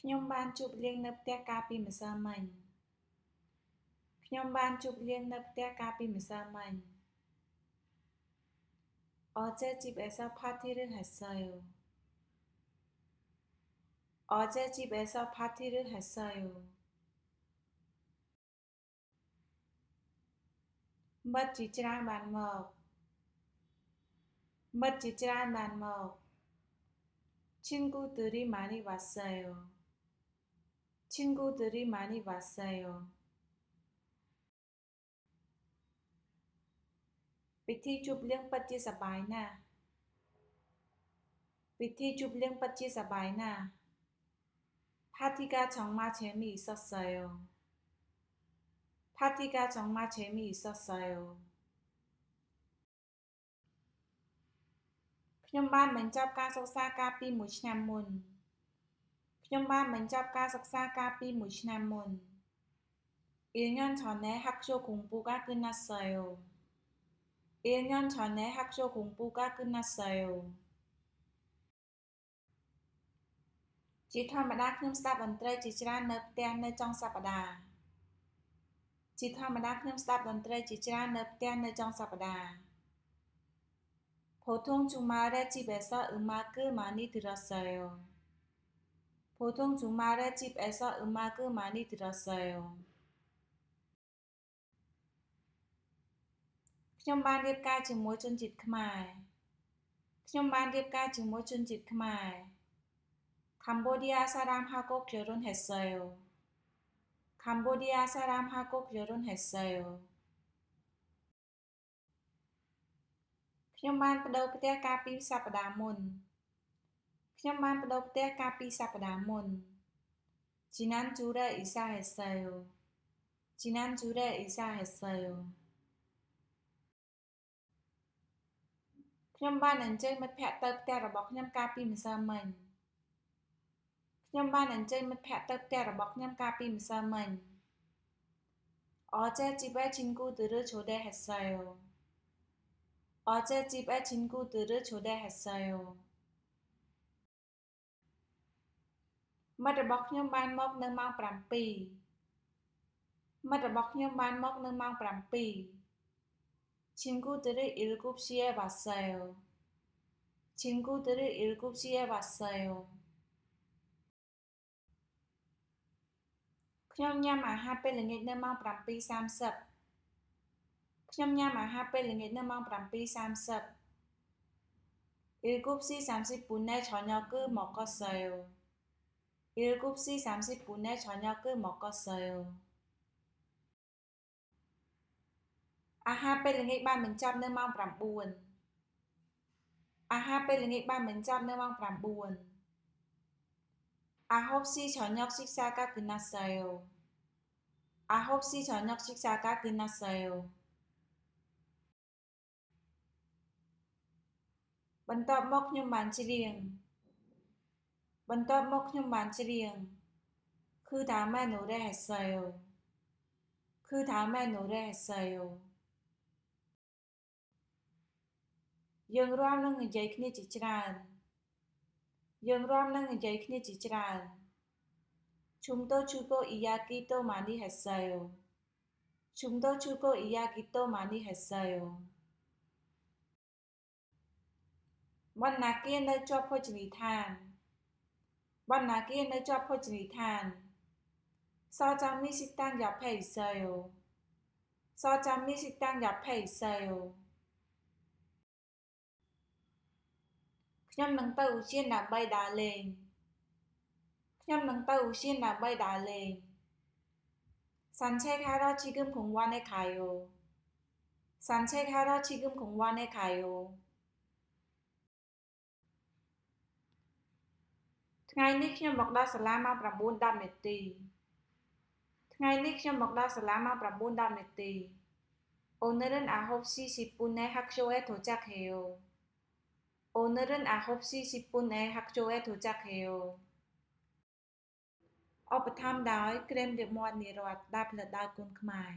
ខ្ញុំបានជួបលៀងនៅផ្ទះកាលពីម្សិលមិញខ្ញុំបានជួបលៀងនៅផ្ទះកាលពីម្សិលមិញ 어제 집에서 파티를 했어요. 어제 집에서 파티를 했어요. mất chỉ tràn bàn mộc mất chỉ tràn bàn mộc 친구들이 많이 왔어요. 친구들이 많이 왔어요. Vithi chụp liên bất chi sập bài nè. Vithi chụp liên bất chi sập bài nè. 파티가 정말 재미있었어요. 파티가 정말 재미있었어요. ខ្ញុំបានបញ្ចប់ការសិក្សាកាលពី1ឆ្នាំមុនខ្ញុំបានបញ្ចប់ការសិក្សាកាលពី1ឆ្នាំមុន 1년 전에 학교 공부가 끝났어요. 1년 전에 학교 공부가 끝났어요. ជាធម្មតាខ្ញុំស្ដាប់តន្ត្រីជាច្រើននៅផ្ទះនៅចុងសប្តាហ៍ជាធម្មតាខ្ញុំស្ដាប់តន្ត្រីជាច្រើននៅផ្ទះនៅចុងសប្តាហ៍ 보통 주말에 집에서 음악을 많이 들었어요. 보통 주말에 집에서 음악을 많이 들었어요. ខ្ញុំបានរៀបការជាមួយជនជាតិខ្មែរខ្ញុំបានរៀបការជាមួយជនជាតិខ្មែរ 캄보디아 사람하고 결혼했어요. 캄보디아 사람하고 결혼했어요. ខ្ញុំបានប្តូរផ្ទះកាលពីសប្តាហ៍មុនខ្ញុំបានប្តូរផ្ទះកាលពីសប្តាហ៍មុន 지난주에 이사했어요. 지난주에 이사했어요. ខ្ញុំបានអញ្ជើញមិត្តភ័ក្តិទៅផ្ទះរបស់ខ្ញុំកាលពីម្សិលមិញខ្ញុំបានអញ្ជើញមិត្តភ័ក្តិទៅផ្ទះរបស់ខ្ញុំកាលពីម្សិលមិញ 어제 집에 친구들을 초대했어요. 어제 집에 친구들을 초대했어요. មិត្តរបស់ខ្ញុំបានមកនៅម៉ោង7មិត្តរបស់ខ្ញុំបានមកនៅម៉ោង7 친구들이 7시에 왔어요. 친구들이 7시에 왔어요. ខ្ញុំញ៉ាំអាហារពេលល្ងាចនៅម៉ោង 7:30 ខ្ញុំញ៉ាំអាហារពេលល្ងាចនៅម៉ោង 7:30 7시 30분에 저녁을 먹었어요. 7시 30분에 저녁을 먹었어요. អាហារពេលល្ងាចបានបញ្ចប់នៅម៉ោង 9អាហារពេលល្ងាចបានបញ្ចប់នៅម៉ោង 9 9시 저녁 식사가 끝났어요. 9시 저녁 식사가 끝났어요. បន្ទាប់មកខ្ញុំបានច្រៀង그 다음에 노래했어요. 그 다음에 노래했어요. យើងរាំនឹងនិយាយគ្នាជាច្រើន 춤도 추고 이야기도 많이 했어요. 춤도 추고 이야기도 많이 했어요. បណ្ណាគារនៅជាប់ភោជនីយដ្ឋាន 서점이 식당 옆에 있어요. 서점이 식당 옆에 있어요. ខ្ញុំនឹងទៅឧទ្យានដើម្បីដើរលេង 산책하러 지금 공원에 가요. 산책하러 지금 공원에 가요. ថ្ងៃនេះខ្ញុំមកដល់សាលាម៉ោង 9:10 នាទី 오늘은 9시 10분에 학교에 도착해요. 오늘은 9시 10분에 학교에 도착해요. ឧបត្ថម្ភដោយ ក្រែមលាបមាត់និរដ្ឋដែលផលិតដោយគុនខ្មែរ